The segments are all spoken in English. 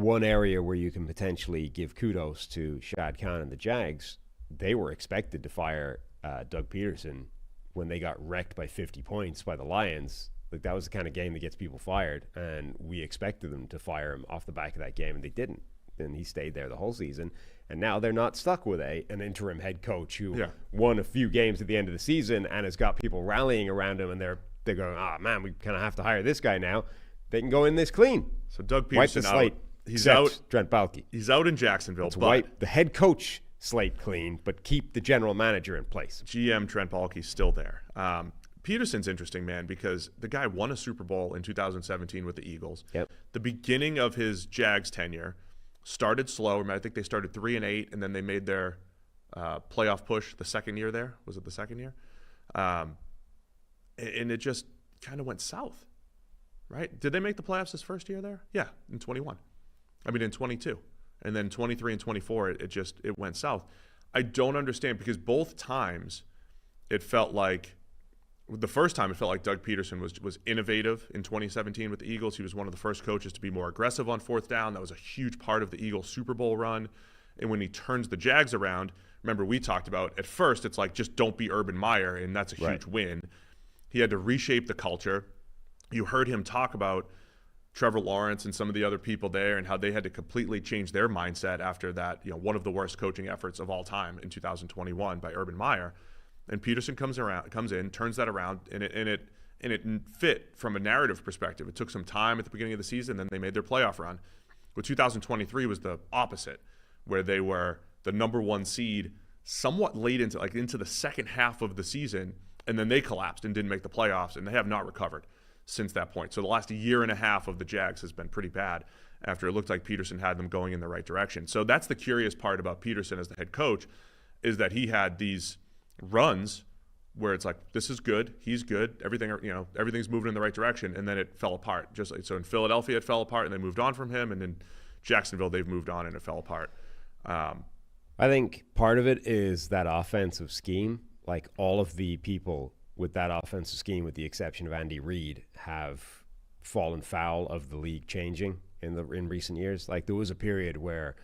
one area where you can potentially give kudos to Shad Khan and the Jags, they were expected to fire Doug Pederson when they got wrecked by 50 points by the Lions. Like, that was the kind of game that gets people fired, and we expected them to fire him off the back of that game, and they didn't. And he stayed there the whole season. And now they're not stuck with an interim head coach who won a few games at the end of the season and has got people rallying around him, and they're going, man, we kind of have to hire this guy now. They can go in this clean. So Doug Pederson wipe the slate. He's out. Trent Baalke. He's out in Jacksonville. Let's wipe the head coach slate clean, but keep the general manager in place. GM Trent Baalke's still there. Peterson's interesting, man, because the guy won a Super Bowl in 2017 with the Eagles. Yep. The beginning of his Jags tenure started slow. I think they started 3-8, and then they made their playoff push the second year there. Was it the second year? And it just kind of went south, right? Did they make the playoffs his first year there? Yeah, in 22. And then 23 and 24, it went south. I don't understand, because both times it felt like, the first time it felt like Doug Pederson was innovative in 2017 with the Eagles. He was one of the first coaches to be more aggressive on fourth down. That was a huge part of the Eagles Super Bowl run. And when he turns the Jags around, remember we talked about, at first it's like, just don't be Urban Meyer, and that's a huge win. He had to reshape the culture. You heard him talk about Trevor Lawrence and some of the other people there and how they had to completely change their mindset after that, one of the worst coaching efforts of all time in 2021 by Urban Meyer. And Pederson comes in, turns that around, and it fit from a narrative perspective. It took some time at the beginning of the season, then they made their playoff run. But 2023 was the opposite, where they were the number one seed somewhat late into the second half of the season, and then they collapsed and didn't make the playoffs, and they have not recovered since that point. So the last year and a half of the Jags has been pretty bad after it looked like Pederson had them going in the right direction. So that's the curious part about Pederson as the head coach, is that he had these runs where it's like, this is good, he's good, everything's moving in the right direction, and then it fell apart. So in Philadelphia it fell apart, and they moved on from him, and in Jacksonville they've moved on and it fell apart. I think part of it is that offensive scheme. Like, all of the people with that offensive scheme, with the exception of Andy Reid, have fallen foul of the league changing in recent years. Like, there was a period where,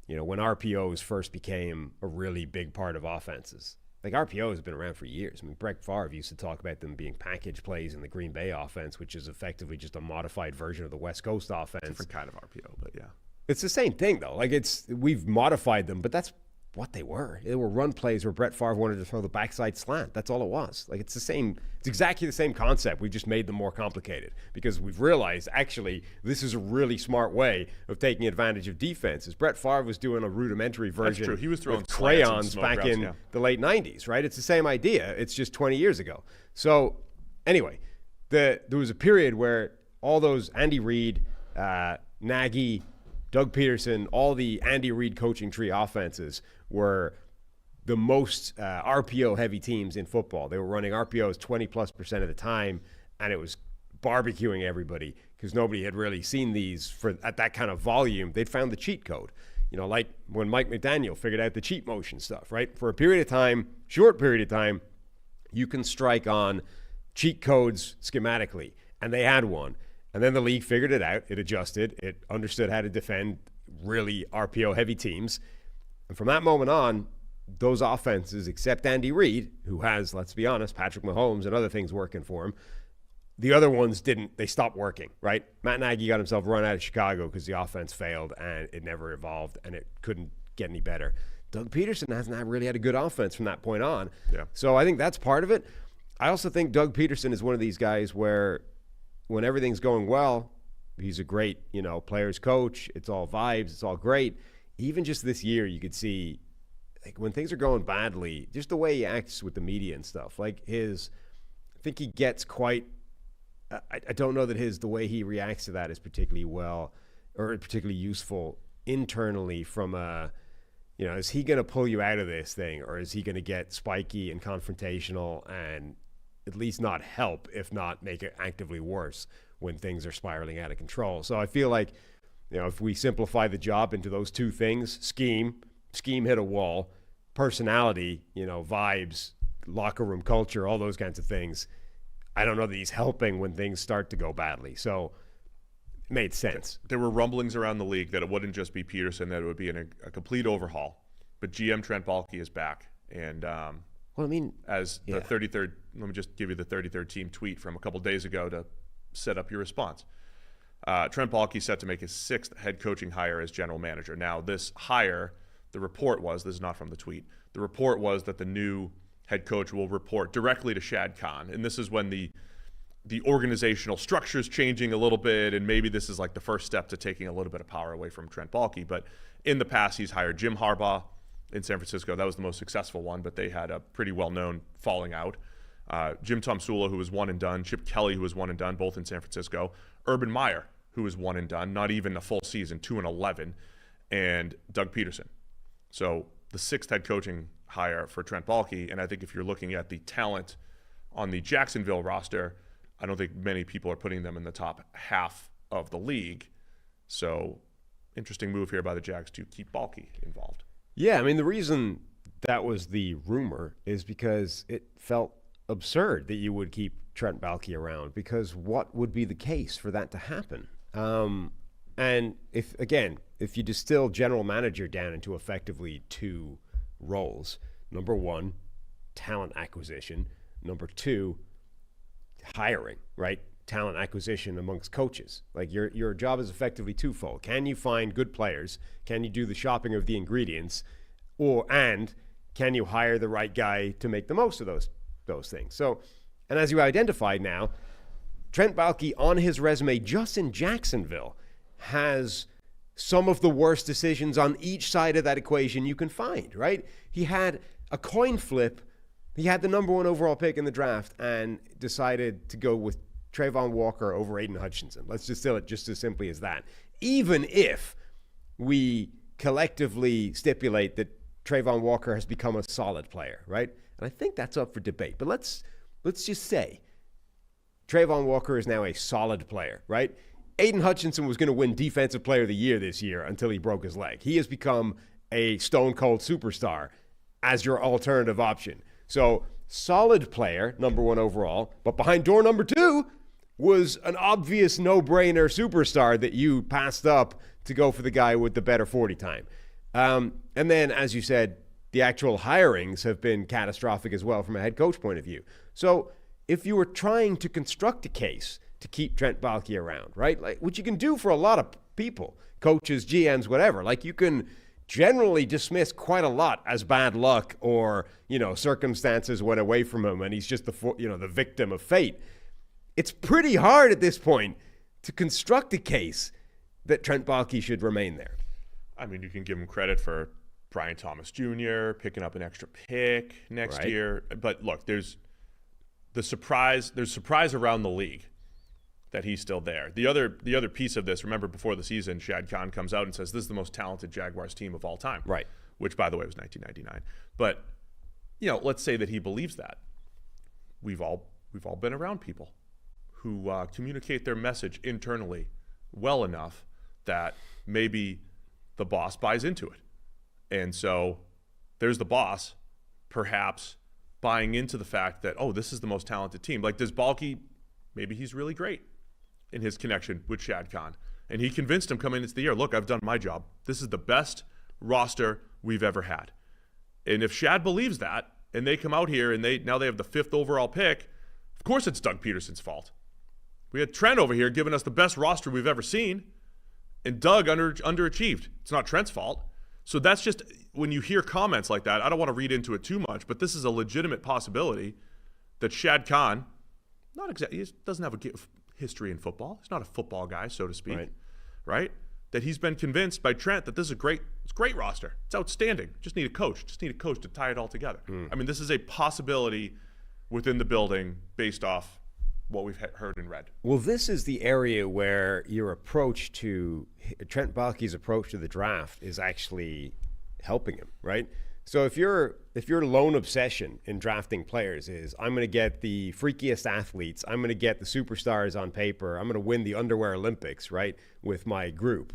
when RPOs first became a really big part of offenses. Like, RPO has been around for years. I mean, Brett Favre used to talk about them being package plays in the Green Bay offense, which is effectively just a modified version of the West Coast offense. Different kind of RPO, but yeah. It's the same thing, though. Like, we've modified them, but that's what they were. They were run plays where Brett Favre wanted to throw the backside slant. That's all it was. Like, it's exactly the same concept. We've just made them more complicated because we've realized, actually, this is a really smart way of taking advantage of defenses. Brett Favre was doing a rudimentary version. That's true. He was throwing with crayons back in the late 90s, right? It's the same idea. It's just 20 years ago. So, anyway, there was a period where all those Andy Reid, Nagy, Doug Pederson, all the Andy Reid coaching tree offenses were the most RPO-heavy teams in football. They were running RPOs 20+% of the time, and it was barbecuing everybody because nobody had really seen these at that kind of volume. They'd found the cheat code. Like when Mike McDaniel figured out the cheat motion stuff, right? For a period of time, short period of time, you can strike on cheat codes schematically, and they had one. And then the league figured it out. It adjusted. It understood how to defend really RPO-heavy teams. And from that moment on, those offenses, except Andy Reid, who has, let's be honest, Patrick Mahomes and other things working for him, the other ones didn't. They stopped working, right? Matt Nagy got himself run out of Chicago because the offense failed and it never evolved and it couldn't get any better. Doug Pederson hasn't really had a good offense from that point on. Yeah. So I think that's part of it. I also think Doug Pederson is one of these guys where when everything's going well, he's a great, players coach. It's all vibes. It's all great. Even just this year, you could see, like, when things are going badly, just the way he acts with the media and stuff. Like, I think he gets quite, I don't know that the way he reacts to that is particularly well or particularly useful internally from is he going to pull you out of this thing, or is he going to get spiky and confrontational and at least not help, if not make it actively worse when things are spiraling out of control? So I feel like, if we simplify the job into those two things, scheme hit a wall, personality, vibes, locker room culture, all those kinds of things, I don't know that he's helping when things start to go badly. So made sense. There were rumblings around the league that it wouldn't just be Pederson, that it would be a complete overhaul. But GM Trent Baalke is back. And well, I mean, as the 33rd, let me just give you the 33rd team tweet from a couple days ago to set up your response. Trent Baalke set to make his 6th head coaching hire as general manager. Now, this hire, the report was, this is not from the tweet, the report was that the new head coach will report directly to Shad Khan. And this is when the organizational structure is changing a little bit, and maybe this is like the first step to taking a little bit of power away from Trent Baalke. But in the past, he's hired Jim Harbaugh in San Francisco. That was the most successful one, but they had a pretty well-known falling out. Jim Tomsula, who was one and done. Chip Kelly, who was one and done, both in San Francisco. Urban Meyer, who was one and done, not even a full season, 2-11. And Doug Pederson. So the 6th head coaching hire for Trent Baalke. And I think if you're looking at the talent on the Jacksonville roster, I don't think many people are putting them in the top half of the league. So interesting move here by the Jags to keep Baalke involved. Yeah, I mean, the reason that was the rumor is because it felt absurd that you would keep Trent Baalke around, because what would be the case for that to happen? And if you distill general manager down into effectively 2 roles, number 1, talent acquisition, number 2, hiring, right? Talent acquisition amongst coaches. Like your job is effectively twofold. Can you find good players? Can you do the shopping of the ingredients? And can you hire the right guy to make the most of those things? So, and as you identified now, Trent Baalke on his resume just in Jacksonville has some of the worst decisions on each side of that equation you can find, right? He had a coin flip. He had the number 1 overall pick in the draft and decided to go with Travon Walker over Aidan Hutchinson. Let's distill it just as simply as that. Even if we collectively stipulate that Travon Walker has become a solid player, right? And I think that's up for debate. But let's just say Travon Walker is now a solid player, right? Aidan Hutchinson was going to win Defensive Player of the Year this year until he broke his leg. He has become a stone-cold superstar as your alternative option. So, solid player, number 1 overall, but behind door number 2 was an obvious no-brainer superstar that you passed up to go for the guy with the better 40 time. And then, as you said, the actual hirings have been catastrophic as well from a head coach point of view. So, if you were trying to construct a case to keep Trent Baalke around, right? Like, which you can do for a lot of people, coaches, GMs, whatever. Like, you can generally dismiss quite a lot as bad luck or, circumstances went away from him and he's just the victim of fate. It's pretty hard at this point to construct a case that Trent Baalke should remain there. I mean, you can give him credit for Brian Thomas Jr. picking up an extra pick next year. But look, there's surprise around the league that he's still there. The other piece of this, remember before the season, Shad Khan comes out and says this is the most talented Jaguars team of all time. Right. Which, by the way, was 1999. But, let's say that he believes that. We've all been around people who communicate their message internally well enough that maybe the boss buys into it. And so there's the boss perhaps buying into the fact that, this is the most talented team. Like, does Baalke, maybe he's really great in his connection with Shad Khan. And he convinced him coming into the year, look, I've done my job. This is the best roster we've ever had. And if Shad believes that, and they come out here and now they have the 5th overall pick, of course it's Doug Pederson's fault. We had Trent over here giving us the best roster we've ever seen, and Doug underachieved. It's not Trent's fault. So that's just, when you hear comments like that, I don't want to read into it too much, but this is a legitimate possibility that Shad Khan, he doesn't have a history in football. He's not a football guy, so to speak, right? That he's been convinced by Trent that this is a great roster. It's outstanding. Just need a coach to tie it all together. I mean, this is a possibility within the building based off what we've heard and read. Well, this is the area where your approach to Trent Baalke's approach to the draft is actually helping him, right? So if your lone obsession in drafting players is I'm going to get the freakiest athletes, I'm going to get the superstars on paper, I'm going to win the underwear Olympics, right, with my group.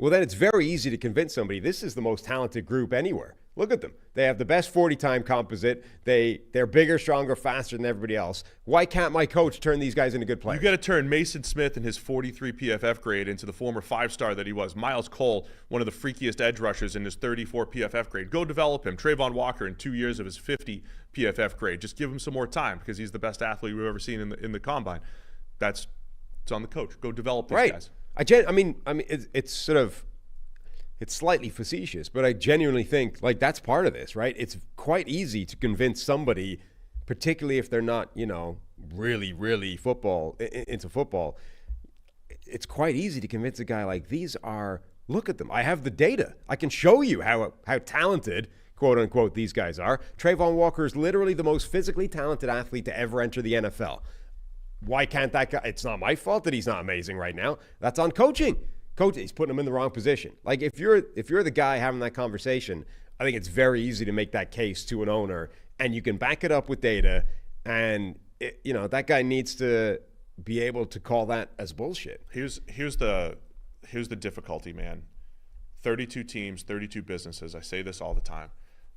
Well, then it's very easy to convince somebody this is the most talented group anywhere. Look at them. They have the best 40-time composite. They're bigger, stronger, faster than everybody else. Why can't my coach turn these guys into good players? You got to turn Mason Smith and his 43 PFF grade into the former 5-star that he was. Miles Cole, one of the freakiest edge rushers in his 34 PFF grade. Go develop him. Travon Walker in 2 years of his 50 PFF grade. Just give him some more time because he's the best athlete we've ever seen in the combine. It's on the coach. Go develop these guys. I mean, it's sort of. It's slightly facetious, but I genuinely think like that's part of this, right? It's quite easy to convince somebody, particularly if they're not, really, really into football. It's quite easy to convince a guy like look at them. I have the data. I can show you how talented, quote unquote, these guys are. Travon Walker is literally the most physically talented athlete to ever enter the NFL. Why can't that guy? It's not my fault that he's not amazing right now. That's on coaching. Coach, he's putting him in the wrong position. Like if you're the guy having that conversation, I think it's very easy to make that case to an owner, and you can back it up with data. And that guy needs to be able to call that as bullshit. Here's the difficulty, man. 32 teams, 32 businesses. I say this all the time,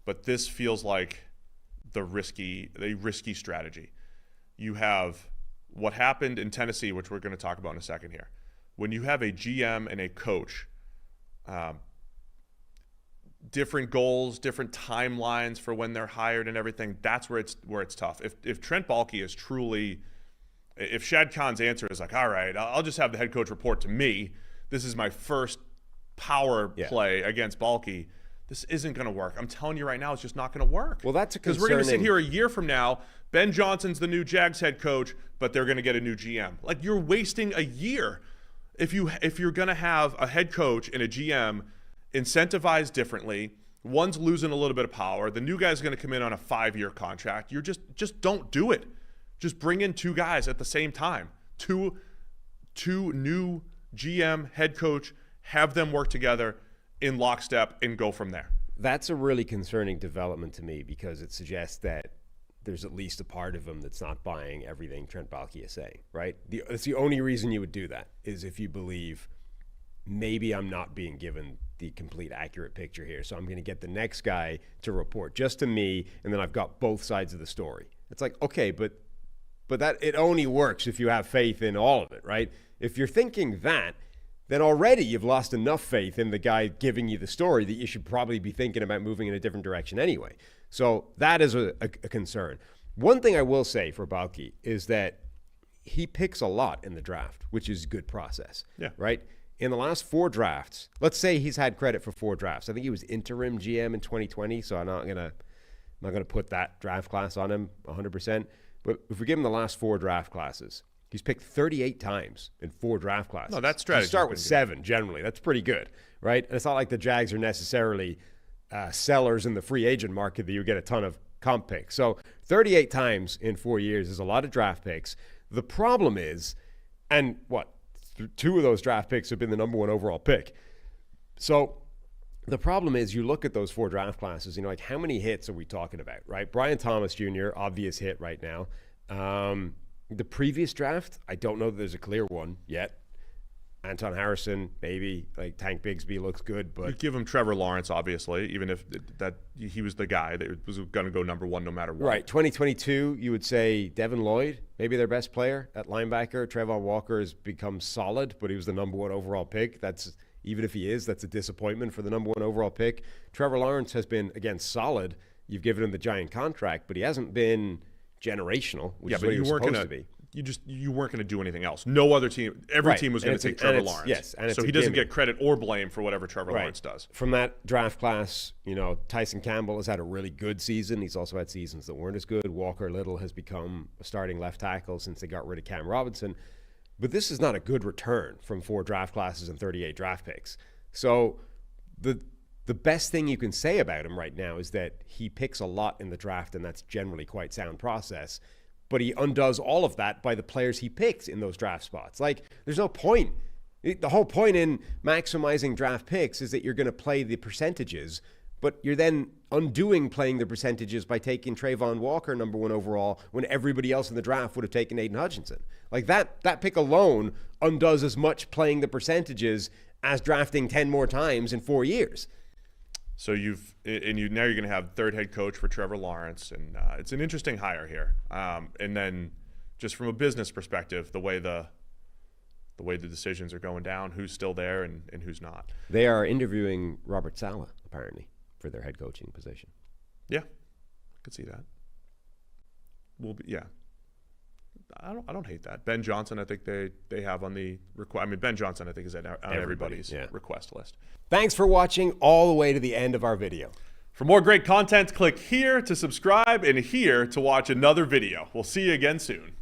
but this feels like a risky strategy. You have what happened in Tennessee, which we're going to talk about in a second here. When you have a GM and a coach, different goals, different timelines for when they're hired and everything, that's where it's tough. If Trent Baalke is truly, if Shad Khan's answer is like, all right, I'll just have the head coach report to me. This is my first power play against Baalke. This isn't going to work. I'm telling you right now, it's just not going to work. Well, that's because we're going to sit here a year from now. Ben Johnson's the new Jags head coach, but they're going to get a new GM. Like you're wasting a year. If you're going to have a head coach and a GM incentivized differently, one's losing a little bit of power, the new guy's going to come in on a 5-year contract. You're just don't do it. Just bring in 2 guys at the same time. Two new GM, head coach, have them work together in lockstep and go from there. That's a really concerning development to me because it suggests that there's at least a part of him that's not buying everything Trent Baalke is saying, right? That's the only reason you would do that is if you believe maybe I'm not being given the complete accurate picture here. So I'm going to get the next guy to report just to me, and then I've got both sides of the story. It's like, okay, but that it only works if you have faith in all of it, right? If you're thinking that, then already you've lost enough faith in the guy giving you the story that you should probably be thinking about moving in a different direction anyway. So that is a concern. One thing I will say for Baalke is that he picks a lot in the draft, which is a good process. Yeah. Right? In the last 4 drafts, let's say he's had credit for 4 drafts. I think he was interim GM in 2020, so I'm not gonna put that draft class on him 100%. But if we give him the last 4 draft classes, he's picked 38 times in 4 draft classes. No, that's strategy. You start with 7 generally. That's pretty good, right? And it's not like the Jags are necessarily sellers in the free agent market that you get a ton of comp picks. So 38 times in 4 years is a lot of draft picks. The problem is, and 2 of those draft picks have been the number 1 overall pick. So the problem is you look at those 4 draft classes, like how many hits are we talking about, right? Brian Thomas Jr., obvious hit right now. The previous draft, I don't know that there's a clear one yet. Anton Harrison, maybe. Like Tank Bigsby looks good, but you give him Trevor Lawrence, obviously, even if that he was the guy that was going to go number 1 no matter what. Right. 2022, you would say Devin Lloyd, maybe their best player at linebacker. Travon Walker has become solid, but he was the number 1 overall pick. That's even if he is, that's a disappointment for the number 1 overall pick. Trevor Lawrence has been again solid. You've given him the giant contract, but he hasn't been generational, which is what he was supposed to be. You weren't going to do anything else. No other team, every team was going to take Trevor Lawrence. Yes, and so he doesn't get credit or blame for whatever Trevor Lawrence does. From that draft class, Tyson Campbell has had a really good season. He's also had seasons that weren't as good. Walker Little has become a starting left tackle since they got rid of Cam Robinson. But this is not a good return from 4 draft classes and 38 draft picks. So the best thing you can say about him right now is that he picks a lot in the draft, and that's generally quite sound process. But he undoes all of that by the players he picks in those draft spots. Like, there's no point. The whole point in maximizing draft picks is that you're going to play the percentages, but you're then undoing playing the percentages by taking Travon Walker number 1 overall when everybody else in the draft would have taken Aidan Hutchinson. Like that pick alone undoes as much playing the percentages as drafting 10 more times in 4 years. So now you're going to have third head coach for Trevor Lawrence, and it's an interesting hire here. And then just from a business perspective, the way the decisions are going down, who's still there and who's not. They are interviewing Robert Saleh apparently for their head coaching position. Yeah, I could see that. Yeah. I don't hate that. Ben Johnson, I think they have on the request. I mean, Ben Johnson, I think, is on everybody's request list. Thanks for watching all the way to the end of our video. For more great content, click here to subscribe and here to watch another video. We'll see you again soon.